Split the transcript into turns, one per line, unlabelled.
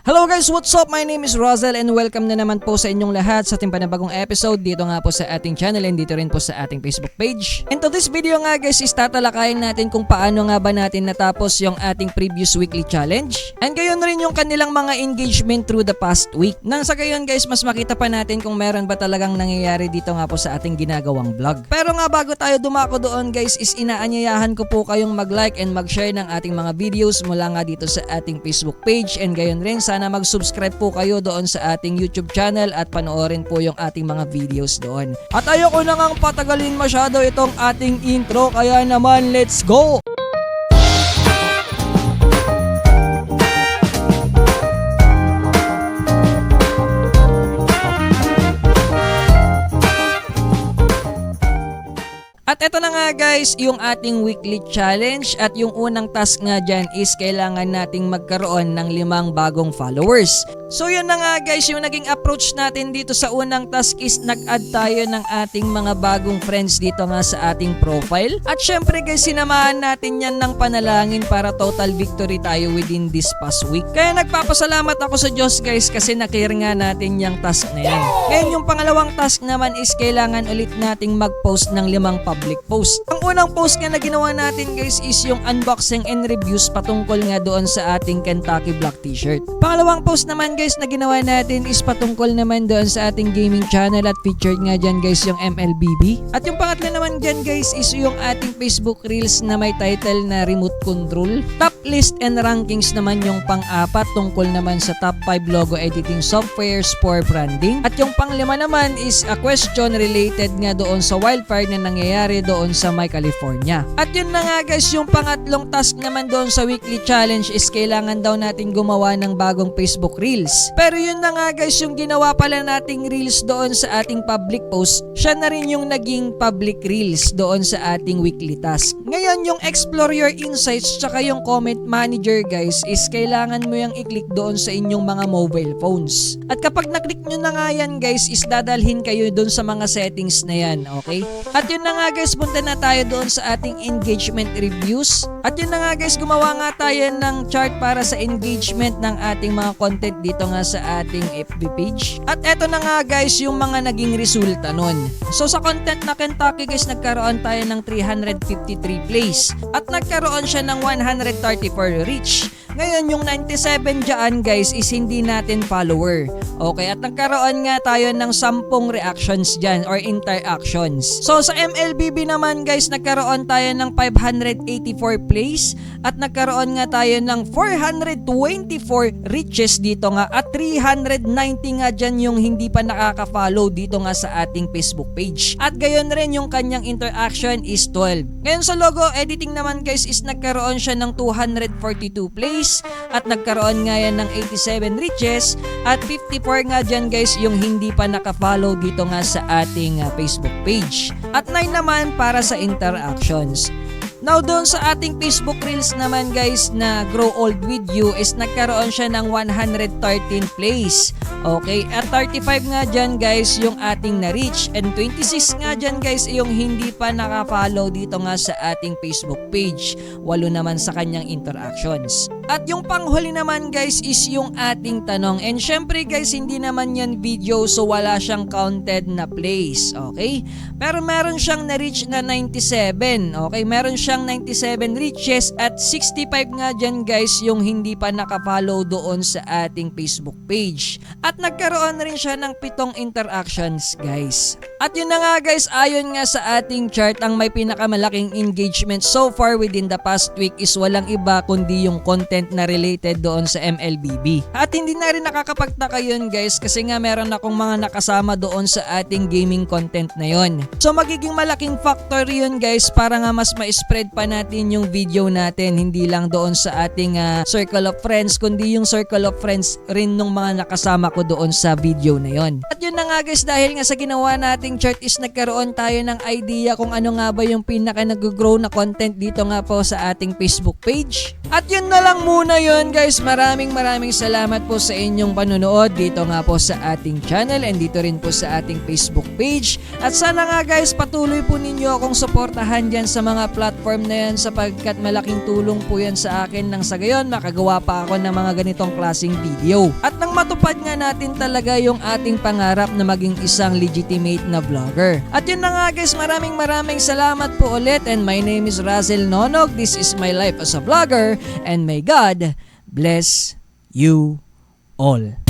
Hello guys, what's up? My name is Rosel and welcome na naman po sa inyong lahat sa ating panibagong episode dito nga po sa ating channel and dito rin po sa ating Facebook page. And to this video nga guys is tatalakayin natin kung paano nga ba natin natapos yung ating previous weekly challenge and gayon rin yung kanilang mga engagement through the past week. Nang sa gayon guys, mas makita pa natin kung meron ba talagang nangyayari dito nga po sa ating ginagawang vlog. Pero nga bago tayo dumako doon guys is inaanyayahan ko po kayong mag-like and mag-share ng ating mga videos mula nga dito sa ating Facebook page and gayon rin sana mag-subscribe po kayo doon sa ating YouTube channel at panoorin po yung ating mga videos doon. At ayoko na ngang patagalin masyado itong ating intro kaya naman let's go! At eto na nga guys, yung ating weekly challenge at yung unang task nga dyan is kailangan nating magkaroon ng 5 bagong followers. So yun na nga guys, yung naging approach natin dito sa unang task is nag-add tayo ng ating mga bagong friends dito nga sa ating profile. At syempre guys, sinamahan natin yan ng panalangin para total victory tayo within this past week. Kaya nagpapasalamat ako sa Diyos guys kasi na-clear nga natin yung task na yan. Ngayon yung pangalawang task naman is kailangan ulit nating mag-post ng 5 public post. Ang unang post nga na ginawa natin guys is yung unboxing and reviews patungkol nga doon sa ating Kentucky Black t-shirt. Pangalawang post naman guys na ginawa natin is patungkol naman doon sa ating gaming channel at featured nga dyan guys yung MLBB. At yung pangatlo naman dyan guys is yung ating Facebook Reels na may title na Remote Control. Top list and rankings naman yung pang-apat tungkol naman sa top 5 logo editing softwares for branding. At yung pang-5 naman is a question related nga doon sa wildfire na nangyayari doon sa May California. At yun na nga guys, yung pangatlong task naman doon sa weekly challenge is kailangan daw natin gumawa ng bagong Facebook Reels. Pero yun na nga guys, yung ginawa pala nating Reels doon sa ating public post, siya na rin yung naging public Reels doon sa ating weekly task. Ngayon yung explore your insights tsaka yung comment manager guys is kailangan mo yung i-click doon sa inyong mga mobile phones. At kapag na-click nyo na nga yan guys is dadalhin kayo doon sa mga settings na yan, okay? At yun na nga guys, punta na tayo doon sa ating engagement reviews. At yun na nga guys, gumawa nga tayo ng chart para sa engagement ng ating mga content dito nga sa ating FB page. At eto na nga guys yung mga naging resulta nun. So sa content na Kentucky guys, nagkaroon tayo ng 353 plays. At nagkaroon siya ng 134 reach. Ngayon yung 97 dyan guys is hindi natin follower. Okay, at nagkaroon nga tayo ng 10 reactions dyan or interactions. So sa MLBB naman guys, nagkaroon tayo ng 584 plays at nagkaroon nga tayo ng 424 reaches dito nga at 390 nga dyan yung hindi pa nakaka-follow dito nga sa ating Facebook page. At gayon rin yung kanyang interaction is 12. Ngayon sa logo editing naman guys is nagkaroon siya ng 242 plays at nagkaroon nga yan ng 87 reaches at 54 nga dyan guys yung hindi pa naka-follow dito nga sa ating Facebook page. At 9 naman para sa interactions. Now doon sa ating Facebook Reels naman guys na Grow Old With You is nagkaroon siya ng 113 plays. Okay, at 35 nga dyan guys yung ating na-reach and 26 nga dyan guys yung hindi pa naka-follow dito nga sa ating Facebook page. 8 naman sa kanyang interactions. At yung panghuli naman guys is yung ating tanong and syempre guys hindi naman yan video so wala siyang counted na plays. Okay, pero meron siyang na-reach na 97. Okay, meron siyang 97 reaches at 65 nga dyan guys yung hindi pa naka-follow doon sa ating Facebook page. At nagkaroon rin siya ng 7 interactions guys. At yun na nga guys, ayon nga sa ating chart, ang may pinakamalaking engagement so far within the past week is walang iba kundi yung content na related doon sa MLBB. At hindi na rin nakakapagtaka yun guys kasi nga meron akong mga nakasama doon sa ating gaming content na yun. So magiging malaking factor yun guys para nga mas ma-spread pa natin yung video natin, hindi lang doon sa ating circle of friends kundi yung circle of friends rin nung mga nakasama ko doon sa video na yon. At yun na nga guys, dahil nga sa ginawa nating chart is nagkaroon tayo ng idea kung ano nga ba yung pinaka nag-grow na content dito nga po sa ating Facebook page. At yun na lang muna yun guys, maraming salamat po sa inyong panonood dito nga po sa ating channel and dito rin po sa ating Facebook page. At sana nga guys patuloy po ninyo akong suportahan dyan sa mga platform platform na yan sapagkat malaking tulong po yan sa akin nang sa gayon makagawa pa ako ng mga ganitong klaseng video. At nang matupad nga natin talaga yung ating pangarap na maging isang legitimate na vlogger. At yun na nga guys, maraming salamat po ulit, and my name is Russell Nonog. This is my life as a vlogger, and may God bless you all.